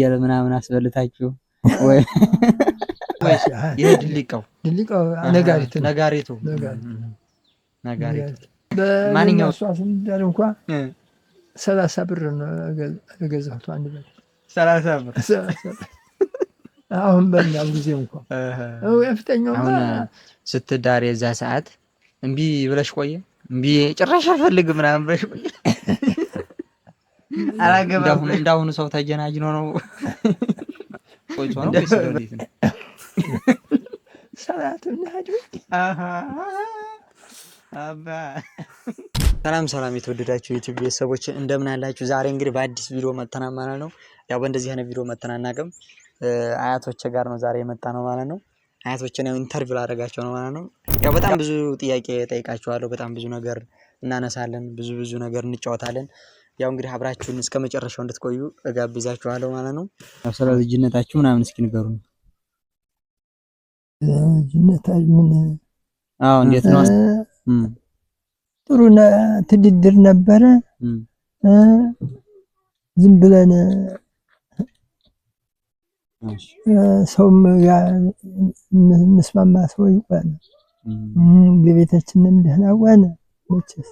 ያለ ምናምን አስበልታችሁ ወይ ወይስ ይሄ ድልቀው ነጋሪቱ በማንኛው ሷስን ዳር እንኳን 30 ብር ነው የገዛሁት አንድ በግ 30 ብር። አሁን በእኛው ጊዜ እንኳን እፍተኛው አሁን ስትዳር የዛ ሰዓት እምቢ ብለሽ ቆየ እምቢ ጭራሽ አልፈልግም ምናምን ብለሽ ቆየ አላገባም እንዳሁኑ ሰው ተጀናጅኖ ነው ቆይቶ ነው ወይስ እንዴት ነው? ሰላቱን ሀዱ አባ ሰላም የተወደዳችሁ ዩቲዩብ ቤተሰቦች እንደምን አላችሁ? ዛሬ እንግዲህ በአዲስ ቪዲዮ መተናል ማለት ነው። ያው በእንደዚህ አይነት ቪዲዮ መተና አናውቅም። አያቶቼ ጋር ነው ዛሬ የመጣ ነው ማለት ነው። አያቶቼን ኢንተርቪው ላደርጋቸው ነው ማለት ነው። ያው በጣም ብዙ ጥያቄ ጠይቃችኋለሁ። በጣም ብዙ ነገር እናነሳለን፣ ብዙ ነገር እንጫወታለን። ያው እንግዲህ አብራችሁን እስከ መጨረሻው እንድትቆዩ እጋብዛችኋለሁ ማለት ነው። ያው ስለ ልጅነታችሁ ምናምን እስኪ ንገሩን። ልጅነታችሁ ምን? አዎ እንዴት ነው? ጥሩ ትድድር ነበረ። ዝም ብለን ሰውም እንስማማ ሰው ይባል ለቤታችንም ደህና ዋነ። መቼስ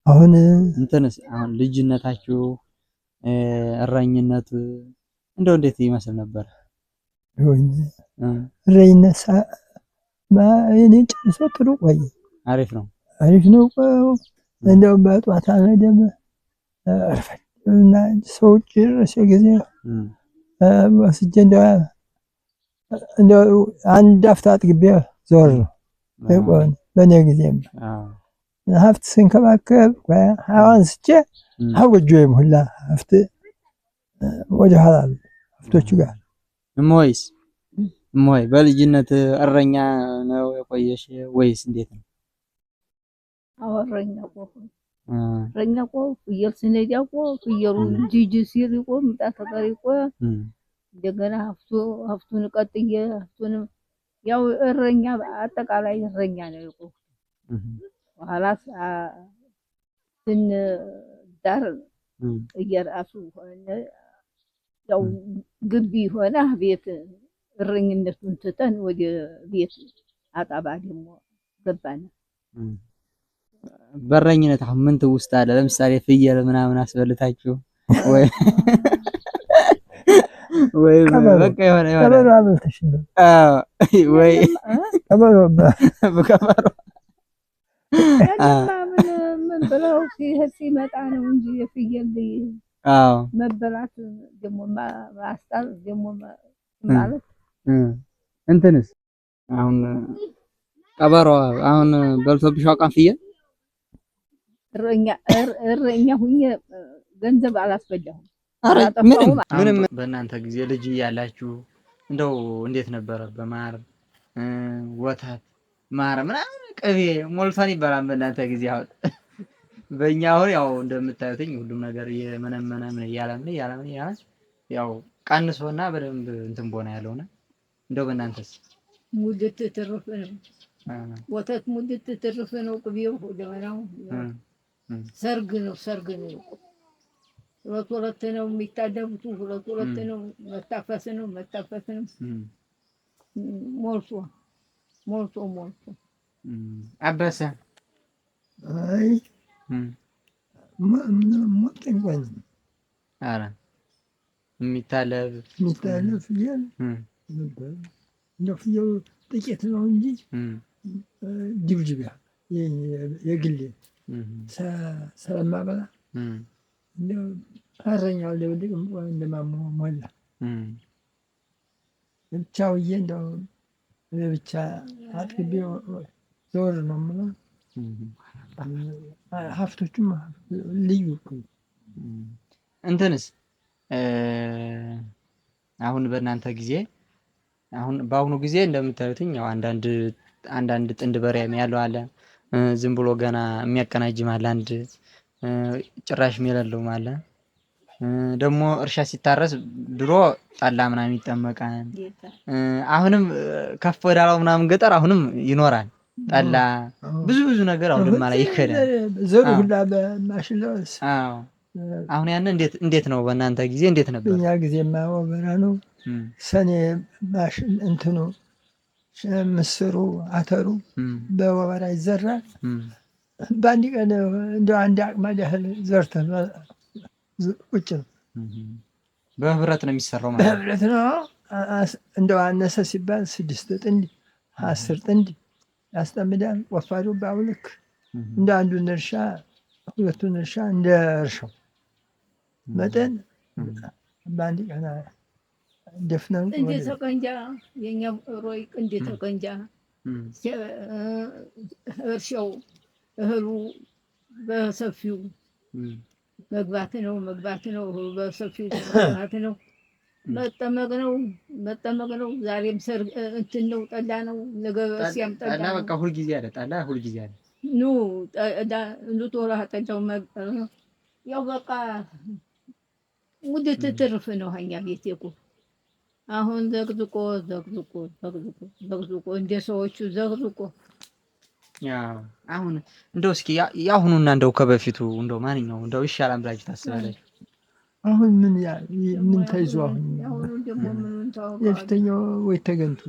አሁን እንትንስ አሁን ልጅነታችሁ እረኝነት እንደው እንዴት ይመስል ነበር? እረኝነት እኔ ጨርሶ ጥሩ ቆየ። አሪፍ ነው። እንደው በጧት አልሄደም እና ሰው ጭርስ ጊዜ ወስጄ እንደው አንድ አፍታ አጥግቤ ዞር ነው ይቆን በእኔ ጊዜም ሀብት ስንከባከብ አንስቼ አጎጆዬም ሁላ ሀብት ወደ ኋላ ሀብቶቹ ጋር እሞይ በልጅነት እረኛ ነው የቆየሽ ወይስ እንዴት ነው? እረኛ ቆ ፍየል ስነዳ ቆ ፍየሉ ጂጂ ሲል ቆ ምጣት ተቀሪ ቆ እንደገና ሀብቱን ቀጥዬ ሀብቱን ያው እረኛ አጠቃላይ እረኛ ነው እኮ ኋላስ ዳር እየራሱ ሆነ ያው ግቢ ሆነ ቤት እረኝነቱን ትተን ወደ ቤት አጣባ ደግሞ ገባን። በረኝነት አሁን ምን ትውስታ አለ? ለምሳሌ ፍየል ምናምን አስበልታችሁ ወይ በቃ የሆነ ከበሮ አብልተሽ ነው? አዎ ወይ ከበሮ ምን ብለው ሲመጣ ነው እንጂ የፍየል መበላት ደግሞ ማስጣል ደግሞ ማለት እንትንስ አሁን ቀበሮ አሁን በልቶብሽ ያውቃል? ፍየል እረኛ ሁኜ ገንዘብ አላስበላሁም። ምንም በእናንተ ጊዜ ልጅ ያላችሁ እንደው እንዴት ነበረ? በማር ወተት ማር ምናምን ቅቤ ሞልቷን ይባላል በእናንተ ጊዜ። አሁን በእኛ አሁን ያው እንደምታዩትኝ ሁሉም ነገር የመነመነ ምን እያለ ያው ቀንሶና በደንብ እንትን ቦና ያለውና እንደው በእናንተስ ሙድት ትርፍ ነው። ወተት ሙድት ትርፍ ነው። ቅቤው ደመናው ሰርግ ነው። ሁለት ነው የሚታደቡት። ሁለት ነው። መታፈስ ነው። ሞልቶ አበሰ አይ ሞልቶ አረ የሚታለብ ፍየል ነበር። እንደው ፍየሉ ጥቂት ነው እንጂ ጅብጅቢያ የግሌ ስለማበላ እንደው እረኛው ልብልቅ እንደማሞ ሞላ ብቻ ውዬ እንደው ብቻ አጥግቤ ዞር ነው የምለው። ሀብቶቹም ልዩ እንትንስ አሁን በእናንተ ጊዜ አሁን በአሁኑ ጊዜ እንደምታዩትኝ ያው አንዳንድ ጥንድ በሬም ያለው አለ። ዝም ብሎ ገና የሚያቀናጅም አለ። አንድ ጭራሽ የሌለውም አለ። ደግሞ እርሻ ሲታረስ ድሮ ጠላ ምናምን ይጠመቃል። አሁንም ከፍ ወዳለው ምናምን ገጠር አሁንም ይኖራል ጠላ ብዙ ነገር አሁን ማለት ይከዳል። ዘሩ ሁላ በማሽላውስ አሁን ያን እንዴት ነው በእናንተ ጊዜ እንዴት ነበር? እኛ ጊዜማ ወበራ ነው። ሰኔ ማሽን እንትኑ ምስሩ አተሩ በወበራ ይዘራል። በአንድ ቀን እንደው አንድ አቅማዳ ያህል ዘርተህ ቁጭ ነው። በህብረት ነው የሚሰራው ማለት ነው። በህብረት ነው። እንደው አነሰ ሲባል 6 ጥንድ 10 ጥንድ ያስጠምዳል። ቆፋሪው በአውልክ እንደ አንዱን እርሻ 2ቱን እርሻ እንደ እርሻው መጠን በአንድ ቀን ደፍነን እንደ ተቀንጃ የኛ ሮይ እንደ ተቀንጃ እርሻው እህሉ በሰፊው መግባት ነው እህሉ በሰፊው መግባት ነው። መጠመቅ ነው። ዛሬም ሰርግ እንትን ነው፣ ጠላ ነው። ነገ ሲያም ጠላ ነው። በቃ ሁልጊዜ አለ ጠላ፣ ሁልጊዜ አለ። ጦራ ጠላው ያው በቃ ውድት ትርፍ ነው። እኛ ቤት እኮ አሁን ዘግዝቆ እንደ ሰዎቹ ዘግዝቆ አሁን እንደው እስኪ ያሁኑና እንደው ከበፊቱ እንደው ማንኛው እንደው ይሻላል ብላችሁ ታስባላችሁ? አሁን ምን ተይዞ አሁን የፊተኛው ወይ ተገንቱ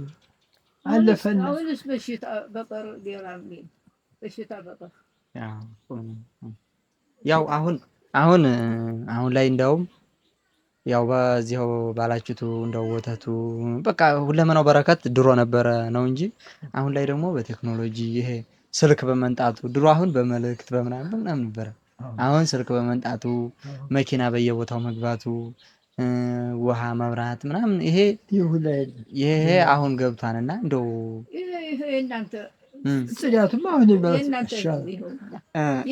አለፈን። አሁንስ በሽታ በቀር ሌላ በሽታ በቀር ያው አሁን ላይ እንደውም ያው በዚያው ባላችሁቱ እንደው ወተቱ በቃ ሁለመናው በረከት ድሮ ነበረ ነው እንጂ አሁን ላይ ደግሞ በቴክኖሎጂ ይሄ ስልክ በመንጣቱ ድሮ አሁን በመልእክት በምናምን ነበረ። አሁን ስልክ በመንጣቱ መኪና በየቦታው መግባቱ ውሃ መብራት ምናምን ይሄ አሁን ገብቷልና እንደው ይሄ እናንተ ጽዳቱም አሁን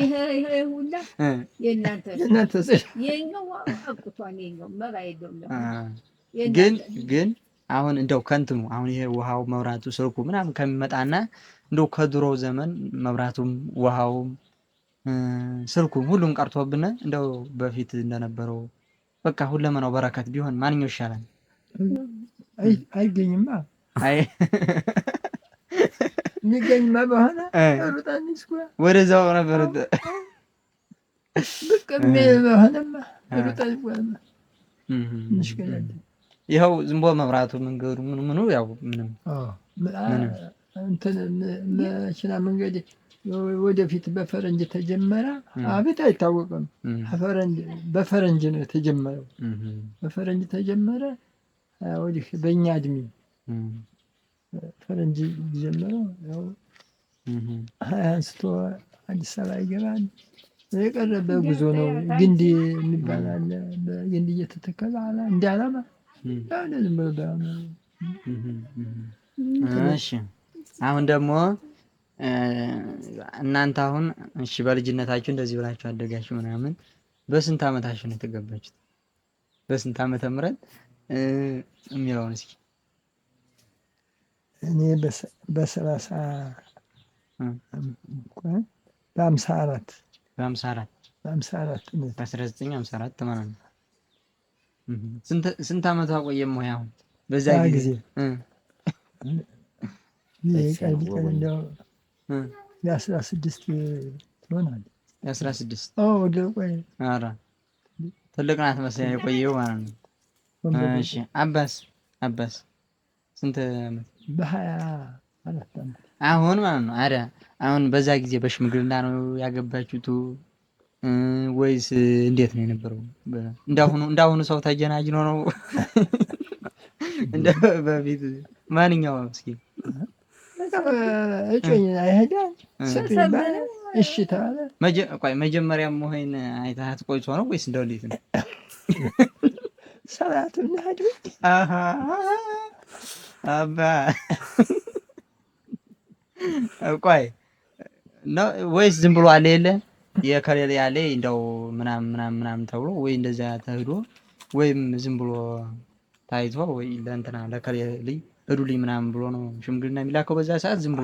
ይሄ ሁላ የእናንተ የኛው አቁቷን የኛው ግን አሁን እንደው ከንትኑ አሁን ይሄ ውሃው መብራቱ ስልኩ ምናምን ከሚመጣና እንደው ከድሮ ዘመን መብራቱም ውሃውም ስልኩም ሁሉም ቀርቶብን እንደው በፊት እንደነበረው በቃ ሁለመናው በረከት ቢሆን ማንኛው ይሻላል? አይገኝማ። የሚገኝማ በሆነ ወደዛው ነበር ብቅሜ በሆነማ ሩጠን ይኸው ዝም ብሎ መብራቱ መንገዱ ምኑ ያው ምንም እንትን መኪና መንገድ ወደፊት በፈረንጅ ተጀመረ። አቤት አይታወቅም። በፈረንጅ ነው የተጀመረው። በፈረንጅ ተጀመረ። ወዲህ በእኛ እድሜ ፈረንጅ ጀመረው። ያው አንስቶ አዲስ አበባ ይገባል። የቀረበ ጉዞ ነው። ግንድ የሚባል አለ። በግንድ እየተተከለ አለ እንደ አላማ ዝም ብሎ እሺ። አሁን ደግሞ እናንተ አሁን እሺ በልጅነታችሁ እንደዚህ ብላችሁ አደጋችሁ ምናምን በስንት ዓመታችሁ ነው የተገባችሁት? በስንት ዓመተ ምህረት የሚለውን እስኪ እኔ በ30 በ1954 ማለት ነው። ስንት ዓመቷ ቆየም ወይ አሁን በዛ ጊዜ እንደው የ16 ትሆናለች። የ16 ወደ ቆይ ኧረ ትልቅ ናት መሰለኝ የቆየው ማለት ነው። እሺ አባስ ስንት ዓመት? በ24 ዓመት አሁን ማለት ነው። አሁን በዛ ጊዜ በሽምግልና ነው ያገባችሁት ወይስ እንዴት ነው የነበረው? እንዳሁኑ ሰው ተጀናጅኖ ነው እንደ በፊት ማንኛው እስኪ እጮኛ አይሄዳል ስትባል እሺ ተባለ። መጀመሪያም ሆይን አይታት ቆይቶ ነው ወይስ እንደው እንዴት ነው? ሰላት እናድ አባ ቆይ ነው ወይስ ዝም ብሎ አለ የለ የከሌለ ያለ እንደው ምናምን ተብሎ ወይ እንደዛ ተሄዶ ወይም ዝም ብሎ ታይቶ ወይ ለእንትና ለከሌለ እዱልኝ ምናምን ብሎ ነው ሽምግልና የሚላከው በዛ ሰዓት ዝም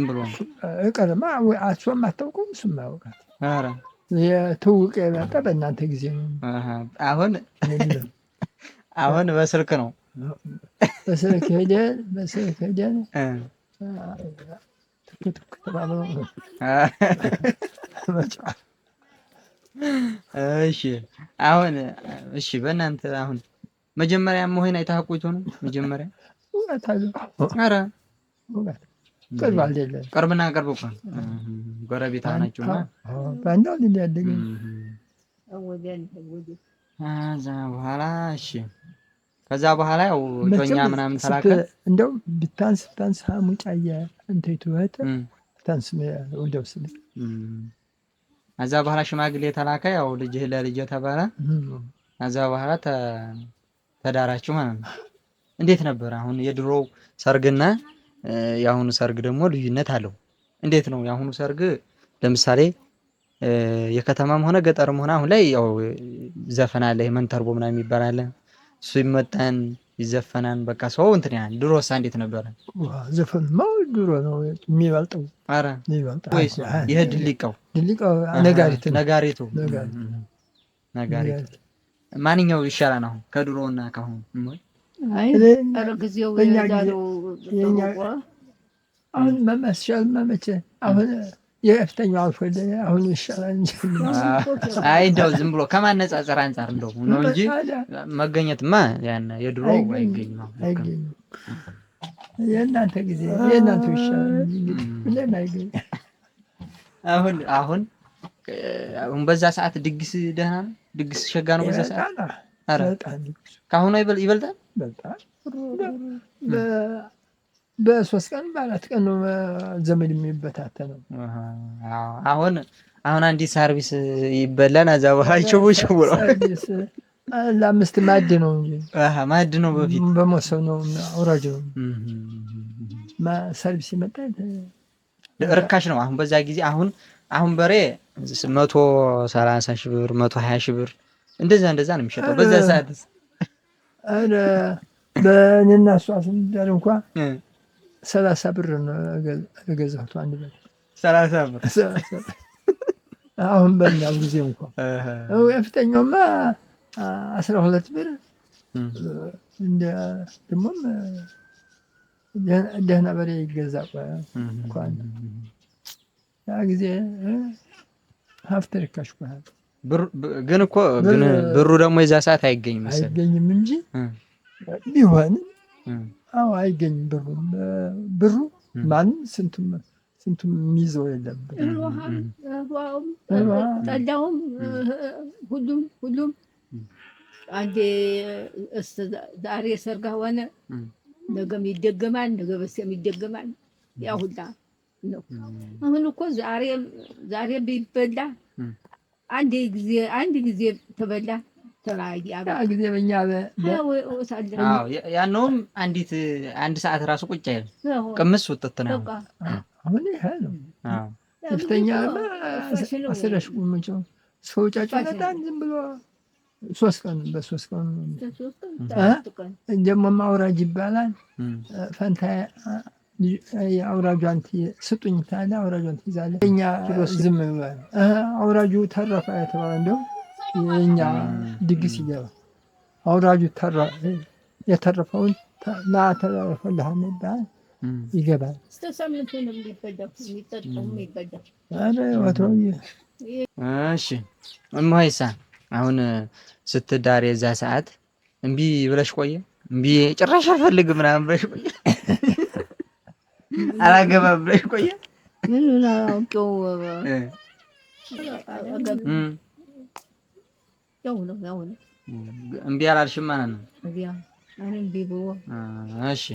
ብሎ ነው እቀርማ አሷም አታውቁም እሱም ያውቃል። ኧረ የትውውቅ የመጣ በእናንተ ጊዜ ነው። አሁን በስልክ ነው። በስልክ ሄደን ትክ ተባብለው እሺ አሁን እሺ በእናንተ አሁን መጀመሪያ መሆን አይታቁት ነው መጀመሪያ እውነታለሁ። ኧረ እውነት ቅርብ አይደለም። ቅርብና ቅርብ እኮ ጎረቤት ናችሁማ። በአንዳው ልጅ ያደገኝ ከዛ በኋላ እሺ ከዛ በኋላ ያው ጮኛ ምናምን ተላከ። እንደው ብታንስ ሙጫየ እንተ ይተወተ ብታንስ ወልደው ስለ ከዛ በኋላ ሽማግሌ ተላከ። ያው ልጅህ ለልጅ ተባለ። ከዛ በኋላ ተዳራችሁ ማለት ነው። እንዴት ነበር አሁን የድሮው ሰርግና የአሁኑ ሰርግ ደግሞ ልዩነት አለው። እንዴት ነው የአሁኑ ሰርግ? ለምሳሌ የከተማም ሆነ ገጠርም ሆነ አሁን ላይ ያው ዘፈን አለ፣ መንተርቦ ምናምን የሚባል አለ። እሱ ይመጣን ይዘፈናን በቃ ሰው እንትን ያን ድሮሳ እንዴት ነበረ? ዘፈንማ ድሮ ነው የሚበልጠው። ኧረ የሚበልጠው ወይስ ይሄ ድሊቀው ነጋሪቱ ማንኛው ይሻላል አሁን ከድሮና ካሁን? አይ ኧረ ጊዜው አሁን መመስሻል መመቸ አሁን የእፍተኛው አልፎደ አሁን ይሻላል እንጂ። አይ እንደው ዝም ብሎ ከማነጻጸር አንፃር እንደው ነው እንጂ መገኘትማ ያን የድሮ አይገኝም። የእናንተ ጊዜ የእናንተ ይሻላል እንጂ ምንም አይገኝ። አሁን በዛ ሰዓት ድግስ ደህና ነው፣ ድግስ ሸጋ ነው በዛ ሰዓት። ኧረ ካሁኑ ይበልጣል። በ3 ቀን በ4 ቀን ነው ዘመድ የሚበታተነው። አሁን አንዲት ሰርቪስ ይበላል። እዛ በኋላ ችቡ ሰርቪስ ለአምስት ማዕድ ነው እንጂ ማዕድ ነው። በፊት በመሰብ ነው አውራጅ ነው ሰርቪስ ይመጣል። ርካሽ ነው አሁን በዛ ጊዜ። አሁን በሬ 130 ሺህ ብር 120 ሺህ ብር እንደዛ ነው የሚሸጠው በዛ ሰዓት። አረ በእኔና እሷ ስንዳር እንኳን 30 ብር ነው የገዛሁት አንድ በሬ 30 ብር። አሁን በእኛው ጊዜ እንኳን የፊተኛውማ 12 ብር እንደ ደግሞም ደህና በሬ ይገዛ እንኳን ያ ጊዜ ሀብት ርካሽ ግን ብሩ ደግሞ የዛ ሰዓት አይገኝም መሰለኝ። አይገኝም እንጂ ቢሆንም አይገኝም ብሩ ማንም ስንቱም የሚይዘው የለም። ጠላውም ሁሉም አንዴ ዛሬ ሰርጋ ሆነ ነገም ይደገማል፣ ነገ በስቲያም ይደገማል። ያ ሁላ ነው። አሁን እኮ ዛሬ ቢበላ አንድ ጊዜ ተበላ ተራያ ጊዜ በእኛ ያነውም አንድ ሰዓት ራሱ ቁጭ አይል ቅምስ ውጥት ነው። አሁን ይሄ ነው ከፍተኛ አስረሽ ቁምቸው ሰው ጫጫ በጣም ዝም ብሎ 3 ቀን በ3 ቀን ደግሞ አውራጅ ይባላል። ፈንታ የአውራጇን ስጡኝ ታለ አውራጇን ትይዛለህ። እኛ ዝም ብሏል። አውራጁ ተረፈ የተባለ እንደው የእኛ ድግስ ይገባ አውራጁ የተረፈውን ና ተረፈልህ ይባላል ይገባል። እሺ እማይሳ አሁን ስትዳር የዛ ሰዓት እምቢ ብለሽ ቆየ? እምቢ ጭራሽ አልፈልግም ምናምን ብለሽ ቆየ? አላገባም ብለሽ ቆየ? ምን አውቄው ያው ነው እምቢ አላልሽም ማለት ነው። እሺ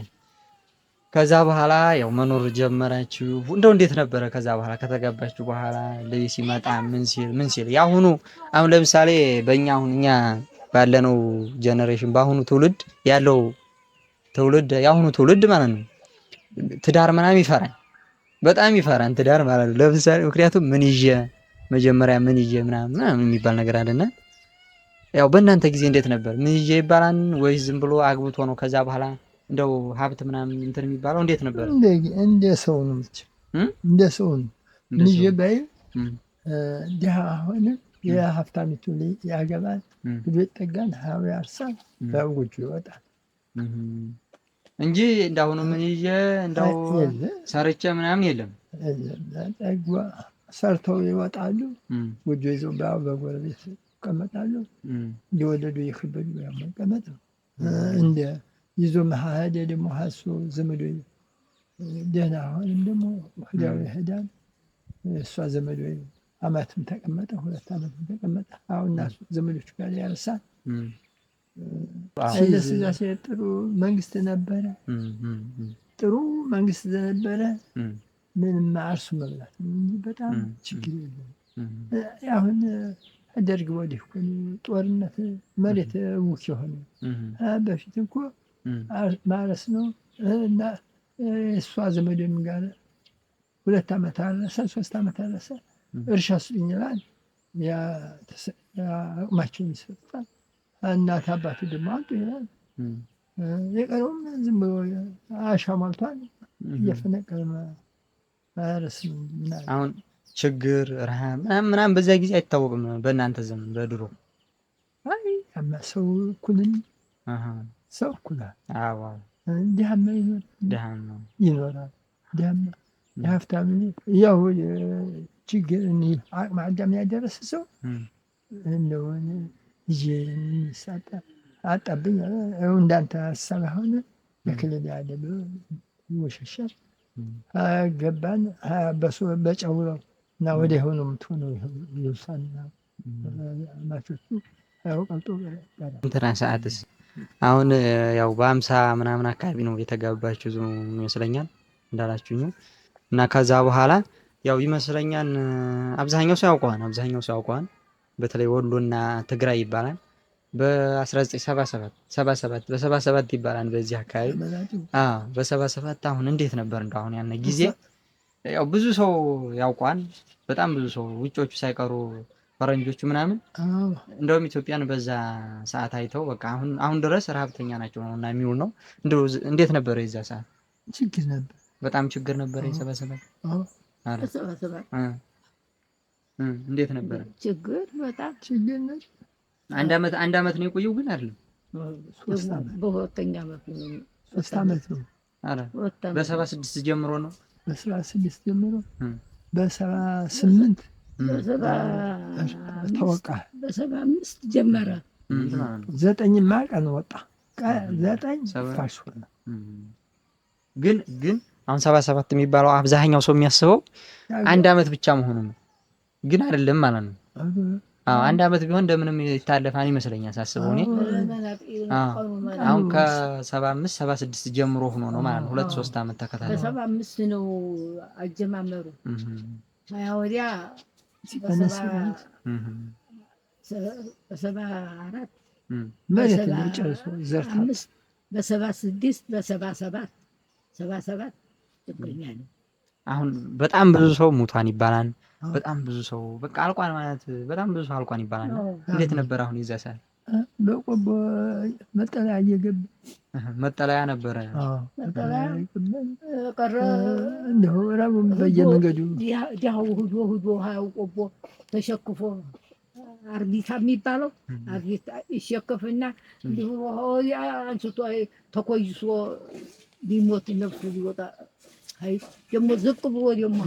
ከዛ በኋላ ያው መኖር ጀመራችሁ። እንደው እንዴት ነበረ ከዛ በኋላ ከተጋባችሁ በኋላ ልጅ ሲመጣ ምን ሲል ያሁኑ አሁን ለምሳሌ በእኛ እኛ ባለነው ጀነሬሽን በአሁኑ ትውልድ ያለው ትውልድ ያሁኑ ትውልድ ማለት ነው ትዳር ምናምን ይፈራል፣ በጣም ይፈራል ትዳር ማለት ነው። ለምሳሌ ምክንያቱም መጀመሪያ ምን ይዤ ምናምን የሚባል ነገር አለና ያው በእናንተ ጊዜ እንዴት ነበር? ምን ይዤ ይባላል ወይስ ዝም ብሎ አግብቶ ነው ከዛ በኋላ እንደው ሀብት ምናምን እንትን የሚባለው እንዴት ነበር? እንደ ሰው ነው እንደ ሰው ነው ልጅ ባይ ድሃ ሆነ የሀብታሚቱ ልጅ ያገባል፣ ቤት ጠጋን ሀው ያርሳል፣ በጎጆ ይወጣል እንጂ እንዳሁኑ ምን ይዤ እንደው ሰርቼ ምናምን የለም። ጠጓ ሰርተው ይወጣሉ። ጎጆ ይዘው በጎረቤት ይቀመጣሉ። እየወለዱ እየከበዱ መቀመጥ ነው። እንደ ይዞ መሄድ ደግሞ ሀሱ ዘመዶ ደህና አሁንም ደግሞ ወዲያው ይሄዳል። እሷ ዘመዶ አመትም ተቀመጠ 2 አመትም ተቀመጠ። አሁን እናሱ ዘመዶቹ ጋር ያርሳል። ኃይለሥላሴ ጥሩ መንግስት ነበረ። ጥሩ መንግስት ነበረ። ምንም አርሱ መብላት እንጂ በጣም ችግር የለም። አሁን ደርግ ወዲህ እኮ ጦርነት መሬት ውክ የሆነ በፊት እኮ ማረስ ነው እና እሷ ዘመዶም ጋር 2 አመት አረሰ 3 አመት አረሰ። እርሻ ስጡኝ ይላል። አቅማቸውን ይሰጣል። እናት አባቱ ደግሞ አምጡ ይላል። የቀረውም ዝም ብሎ አሻሟልቷል። እየፈነቀለ ማረስ ነው። አሁን ችግር ረሃብ ምናምን በዚያ ጊዜ አይታወቅም። በእናንተ ዘመን በድሮ አይ ሰው እኩልን ሰው እኩላል። ድሃማ ይኖራል። ድሃማ የሀብታም ያው ችግር አቅመ አዳም ያደረሰ ሰው እንደሆነ ልጄ የሚሳጣ አጣብኝ እንዳንተ ሀሳብ ሆነ የክልል ያለ ብሎ ይወሸሻል። ገባን በጨውለው እና ወደ ሆኖ የምትሆነው ይውሳና ማቾቹ ቀልጦ እንትና ሰዓትስ አሁን ያው በ50 ምናምን አካባቢ ነው የተጋባችሁ ይመስለኛል እንዳላችሁኝ። እና ከዛ በኋላ ያው ይመስለኛል አብዛኛው ሰው ያውቀዋል። በተለይ ወሎና ትግራይ ይባላል። በ1977 ይባላል በዚህ አካባቢ። በ77 አሁን እንዴት ነበር እንደው አሁን ያን ጊዜ ያው ብዙ ሰው ያውቀዋል። በጣም ብዙ ሰው ውጮቹ ሳይቀሩ ፈረንጆቹ ምናምን እንደውም ኢትዮጵያን በዛ ሰዓት አይተው በቃ አሁን ድረስ ረሀብተኛ ናቸው እና የሚውል ነው። እንደው እንዴት ነበር የዛ ሰዓት? ችግር ነበር፣ በጣም ችግር ነበር። የሰበሰበት እንዴት ነበር ችግር? በጣም ችግር ነበር። አንድ አመት ነው የቆየው ግን አይደለም 3 አመት በሁለተኛ አመት ነው 3 አመት ነው። አረ በ76 ጀምሮ ነው። በ76 ጀምሮ በ78 ተወቃ። በ75 ጀመረ። 9 ቀን ወጣ። 9 ፋሽ ሆነ። ግን አሁን 77 የሚባለው አብዛኛው ሰው የሚያስበው አንድ አመት ብቻ መሆኑ ነው። ግን አይደለም ማለት ነው። አንድ አመት ቢሆን እንደምንም ይታለፋል ይመስለኛል ሳስበው እኔ። አሁን ከ75 76 ጀምሮ ሆኖ ነው ማለት ነው። 2-3 አመት ተከታታይ። በ75 ነው አጀማመሩ። ወዲያ በ74 መሬት ነው ጨርሶ ዘርታ። በ76 በ77 ችግረኛ ነው። አሁን በጣም ብዙ ሰው ሙቷን ይባላል። በጣም ብዙ ሰው በቃ አልቋን ማለት በጣም ብዙ ሰው አልቋን ይባላል። እንዴት ነበር አሁን የዛ ሰዓት? በቆቦ መጠለያ እየገባ መጠለያ ነበረ። መጠለያ ቀረ። እንደው ራቡም በየመንገዱ ዲያው ሁዶ ሃው ቆቦ ተሸክፎ አርቢታ የሚባለው አርቢታ ይሸከፍና እንዲሁ አንስቶ ተኮይሶ ሊሞት ነፍሱ ሊወጣ አይ ደግሞ ዝቅ ብሎ ደግሞ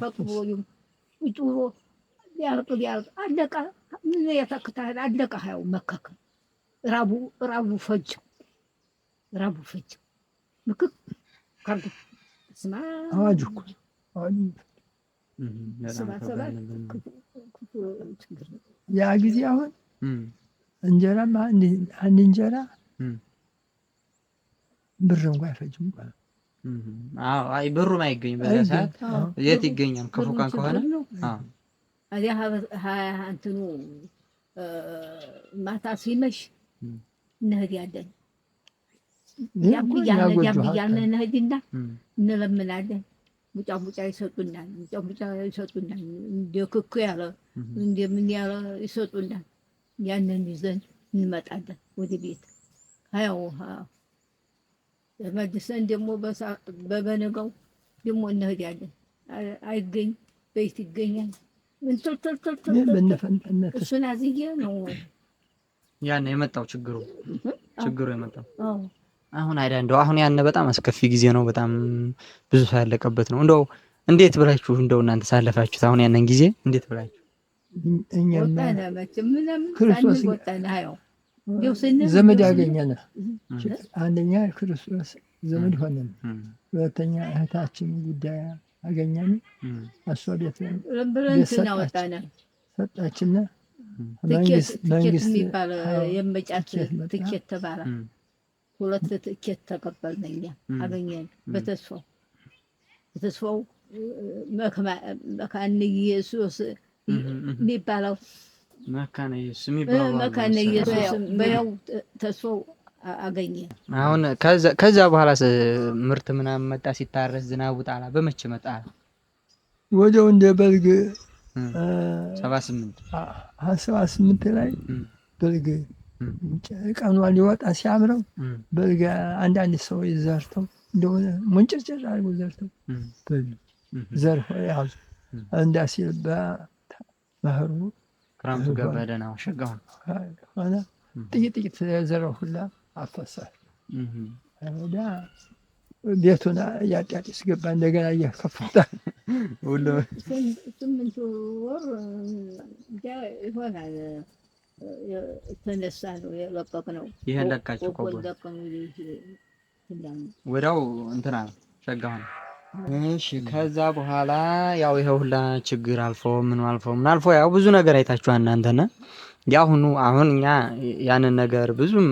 ፈቅ ብሎ ውጭ ብሎ ሊያልቅ አለቀ። ምን ያተክታል? አለቀ። ሃው መከከ ራቡ ፈጀው ምክክ ካርዱ ስማ አዋጅ እኮ ያ ጊዜ አሁን እንጀራማ አንድ እንጀራ ብር እንኳን አይፈጅም። አይ ብሩም አይገኝም በዛ ሰዓት። የት ይገኛል? ክፉ ቀን ከሆነ አዲያ እንትኑ ማታ ሲመሽ እንሄዳለን። ያብያለን እንሄድና እንለምናለን። ሙጫ ይሰጡናል። እንደ ክኩ ያለ እንደምን ያለ ይሰጡናል። ያንን ይዘን እንመጣለን ወደ ቤት። መልሰን ደግሞ በበነጋው ደግሞ እንሄዳለን። አይገኝ ቤት ይገኛል። እሱን አዝዬ ነው ያን የመጣው ችግሩ የመጣው። አሁን አይዳ እንደው አሁን ያን በጣም አስከፊ ጊዜ ነው። በጣም ብዙ ሰው ያለቀበት ነው። እንደው እንዴት ብላችሁ እንደው እናንተ ሳለፋችሁት አሁን ያንን ጊዜ እንዴት ብላችሁ? እኛማ ክርስቶስ ዘመድ ያገኘን፣ አንደኛ ክርስቶስ ዘመድ ሆነን፣ ሁለተኛ እህታችን ጉዳይ አገኘን። እሷ ቤት ሰጣችን። መንግስት የሚባል የመጫት ትኬት ተባለ። 2 ትኬት ተቀበልን እኛ አገኘን። በተስፋው መካነ ኢየሱስ የሚባለው መካነ ኢየሱስ የሚባለው መካነ ኢየሱስ በያው ተስፋው አገኘን። አሁን ከዛ በኋላ ምርት ምናምን መጣ፣ ሲታረስ ዝናቡ ጣላ። በመቼ መጣ? ወዲያው እንደ በልግ 78 ላይ በልግ ቀኗ ሊወጣ ሲያምረው በልግ አንዳንድ ሰዎች ዘርተው እንደሆነ ሙንጭርጭር አድርገው ዘርተው ዘርፈው ያዙ። እንዳ ሲል በመኸሩ ክረምቱ ገባ፣ ደህና ሸጋው ሆነ። ጥቂት ዘረው ሁላ አፈሳል። ቤቱን እያጣጢስ ገባ። እንደገና እያከፈታ 8 ወር ይሆናል ተነሳ ነው የለቀቅነው። ይሄን ለቃችሁ ወዲያው እንትና ሸጋው። እሺ ከዛ በኋላ ያው ይሄ ሁላ ችግር አልፎ ምን አልፎ ያው ብዙ ነገር አይታችኋል እናንተና ያሁኑ አሁን እኛ ያንን ነገር ብዙም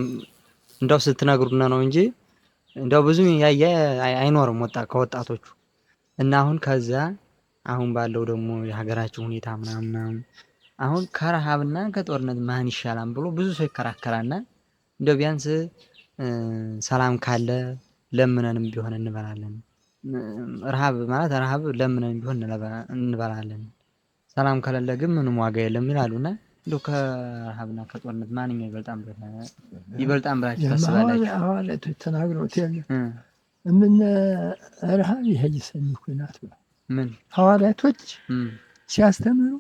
እንደው ስትነግሩና ነው እንጂ እንደው ብዙም ያየ አይኖርም ከወጣቶቹ እና ከዛ አሁን ባለው ደግሞ የሀገራችን ሁኔታ ምናምን አሁን ከረሃብና ከጦርነት ማን ይሻላል ብሎ ብዙ ሰው ይከራከራልና እንደው ቢያንስ ሰላም ካለ ለምነንም ቢሆን እንበላለን። ረሃብ ማለት ረሃብ ለምነንም ቢሆን እንበላለን። ሰላም ከሌለ ግን ምንም ዋጋ የለም ይላሉና እንደው ከረሃብና ከጦርነት ማንኛው ይበልጣል ብላችሁ ታስባላችሁ? ሐዋርያቶች ተናግረውት የለ ምን ረሃብ ይሄጅሰኝ ኩናት ምን ሐዋርያቶች ሲያስተምሩ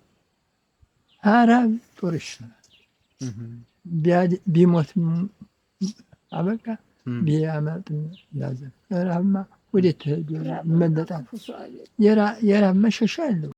ረሃብ ጦር ይሻላል፣ ቢሞትም አበቃ፣ ቢያመልጥም ያዘ። ረሃብማ ወዴት ትሄዱ? ይመለጣል። የረሃብ መሸሻ የለው።